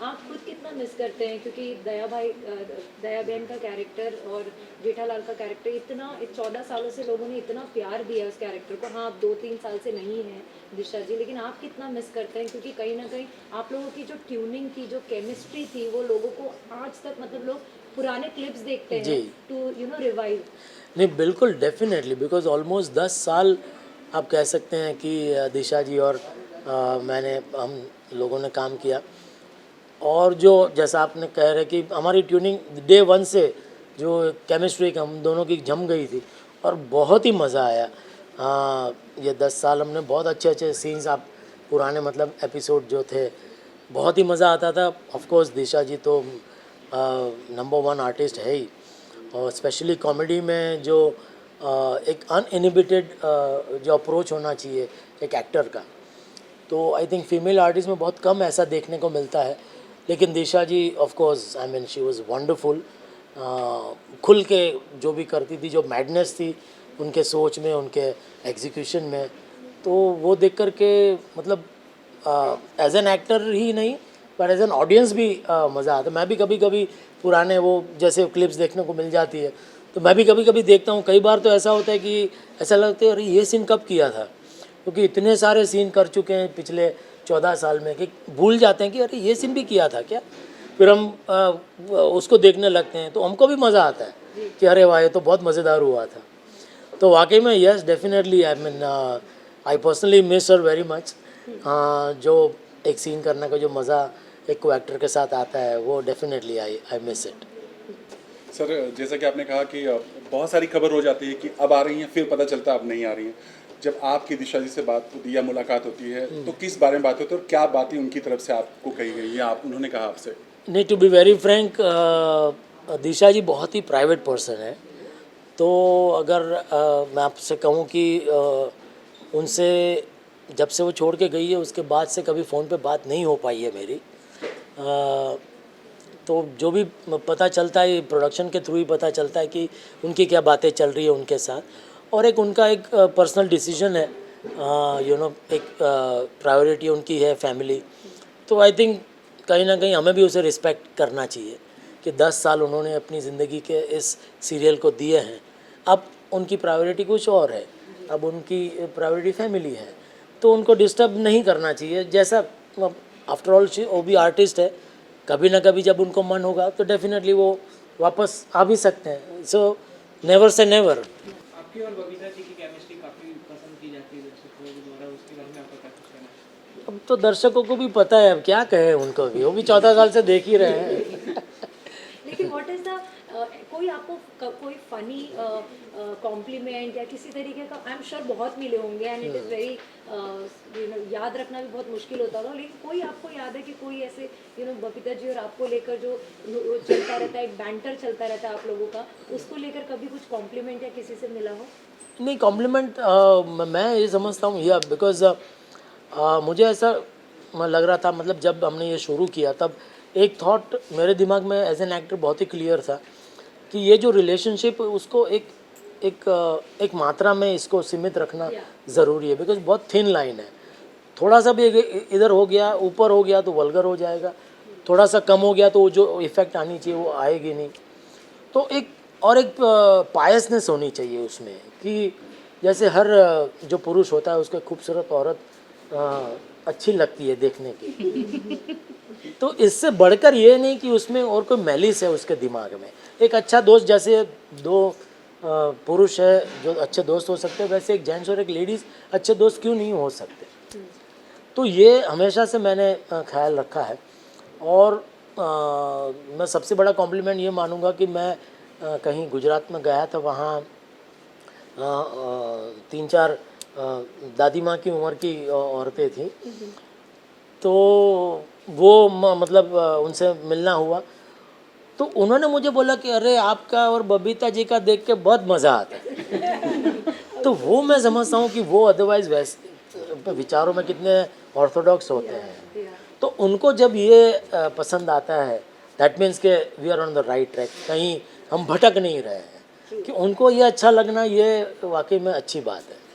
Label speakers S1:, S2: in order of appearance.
S1: आप खुद कितना मिस करते हैं, क्योंकि दया बहन का कैरेक्टर और जेठालाल का कैरेक्टर इतना 14 सालों से लोगों ने इतना प्यार दिया उस कैरेक्टर को। हाँ, आप 2-3 साल से नहीं हैं दिशा जी, लेकिन आप कितना मिस करते हैं, क्योंकि कहीं ना कहीं आप लोगों की जो ट्यूनिंग थी, जो केमिस्ट्री थी, वो लोगों को आज तक मतलब लोग पुराने क्लिप्स देखते
S2: जी
S1: हैं टू रिवाइव।
S2: नहीं, बिल्कुल डेफिनेटली, बिकॉज ऑलमोस्ट 10 साल आप कह सकते हैं कि दिशा जी और हम लोगों ने काम किया। और जो जैसा आपने कह रहे कि हमारी ट्यूनिंग डे वन से जो केमिस्ट्री हम दोनों की जम गई थी और बहुत ही मज़ा आया। ये 10 साल हमने बहुत अच्छे अच्छे सीन्स, आप पुराने मतलब एपिसोड जो थे, बहुत ही मज़ा आता था। ऑफ कोर्स दिशा जी तो नंबर वन आर्टिस्ट है ही, और स्पेशली कॉमेडी में जो एक अनइनिबिटेड जो अप्रोच होना चाहिए एक एक्टर का, तो आई थिंक फीमेल आर्टिस्ट में बहुत कम ऐसा देखने को मिलता है। लेकिन Disha ji of course I mean she was wonderful. खुल के जो भी करती थी, जो मैडनेस थी उनके सोच में, उनके एग्जीक्यूशन में, तो वो देख कर के मतलब एज एन एक्टर ही नहीं पर एज एन ऑडियंस भी मज़ा आता है। मैं भी कभी कभी पुराने वो जैसे क्लिप्स देखने को मिल जाती है, तो मैं भी कभी कभी देखता हूँ। कई बार तो ऐसा होता है कि ऐसा लगता है अरे ये सीन कब किया था, क्योंकि इतने सारे सीन कर चुके हैं पिछले 14 साल में कि भूल जाते हैं कि अरे ये सीन भी किया था क्या। फिर हम उसको देखने लगते हैं तो हमको भी मज़ा आता है कि अरे वाह ये तो बहुत मज़ेदार हुआ था। तो वाकई में yes definitely I mean I personally miss her very much. जो एक सीन करने का जो मज़ा एक को एक्टर के साथ आता है वो definitely I miss it.
S3: Sir, जैसा कि आपने कहा कि बहुत सारी खबर हो जाती है कि अब आ रही हैं, फिर पता चलता है अब नहीं आ रही हैं। जब आपकी दिशा जी से बात होती है या मुलाकात होती है तो किस बारे में बात होती है और क्या बातें उनकी तरफ से आपको कही गई या आप उन्होंने कहा आपसे?
S2: नहीं, टू बी वेरी फ्रैंक, दिशा जी बहुत ही प्राइवेट पर्सन है। तो अगर मैं आपसे कहूँ कि उनसे जब से वो छोड़ के गई है उसके बाद से कभी फ़ोन पे बात नहीं हो पाई है मेरी। तो जो भी पता चलता है प्रोडक्शन के थ्रू ही पता चलता है कि उनकी क्या बातें चल रही है उनके साथ, और एक उनका एक पर्सनल डिसीजन है, एक प्रायोरिटी उनकी है फैमिली। तो आई थिंक कहीं ना कहीं हमें भी उसे रिस्पेक्ट करना चाहिए कि 10 साल उन्होंने अपनी ज़िंदगी के इस सीरियल को दिए हैं। अब उनकी प्रायोरिटी कुछ और है, अब उनकी प्रायोरिटी फैमिली है, तो उनको डिस्टर्ब नहीं करना चाहिए। जैसा आफ्टर ऑल वो भी आर्टिस्ट है, कभी ना कभी जब उनको मन होगा तो डेफिनेटली वो वापस आ भी सकते हैं। So never say never.
S4: आपकी और बबीता जी की केमिस्ट्री काफ़ी पसंद की जाती है दर्शकों द्वारा, उसके बारे में आपका क्या कुछ कहना है?
S2: अब तो दर्शकों को भी पता है, अब क्या कहें उनको भी, वो भी 14 साल से देख ही रहे हैं।
S1: लेकिन व्हाट इज द कोई आपको कोई फनी कॉम्प्लीमेंट या किसी तरीके का, आई एम श्योर बहुत मिले होंगे एंड इट इज़ वेरी याद रखना भी बहुत मुश्किल होता होगा, लेकिन कोई आपको याद है कि कोई ऐसे बबीता जी और आपको लेकर जो चलता रहता है, एक बैंटर चलता रहता है आप लोगों का, उसको लेकर कभी कुछ कॉम्प्लीमेंट या किसी से मिला हो?
S2: नहीं, कॉम्प्लीमेंट मैं ये समझता हूँ या बिकॉज मुझे ऐसा लग रहा था, मतलब जब हमने ये शुरू किया तब एक थॉट मेरे दिमाग में एज एन एक्टर बहुत ही क्लियर था कि ये जो रिलेशनशिप उसको एक मात्रा में इसको सीमित रखना ज़रूरी है, बिकॉज बहुत थिन लाइन है। थोड़ा सा भी इधर हो गया, ऊपर हो गया तो वल्गर हो जाएगा, थोड़ा सा कम हो गया तो वो जो इफ़ेक्ट आनी चाहिए वो आएगी नहीं। तो एक पायसनेस होनी चाहिए उसमें कि जैसे हर जो पुरुष होता है उसको खूबसूरत औरत अच्छी लगती है देखने की। तो इससे बढ़कर ये नहीं कि उसमें और कोई मैलिस है उसके दिमाग में। एक अच्छा दोस्त, जैसे दो पुरुष है जो अच्छे दोस्त हो सकते हैं, वैसे एक जेंट्स और एक लेडीज़ अच्छे दोस्त क्यों नहीं हो सकते। तो ये हमेशा से मैंने ख्याल रखा है। और मैं सबसे बड़ा कॉम्प्लीमेंट ये मानूंगा कि मैं कहीं गुजरात में गया था, वहाँ 3-4 दादी माँ की उम्र की औरतें थी। तो वो मतलब उनसे मिलना हुआ तो उन्होंने मुझे बोला कि अरे आपका और बबीता जी का देख के बहुत मज़ा आता है। तो वो मैं समझता हूँ कि वो अदरवाइज़ वैसे विचारों में कितने ऑर्थोडॉक्स होते हैं, तो उनको जब ये पसंद आता है दैट मीन्स के we are on the right track, कहीं हम भटक नहीं रहे हैं। कि उनको ये अच्छा लगना ये वाकई में अच्छी बात है।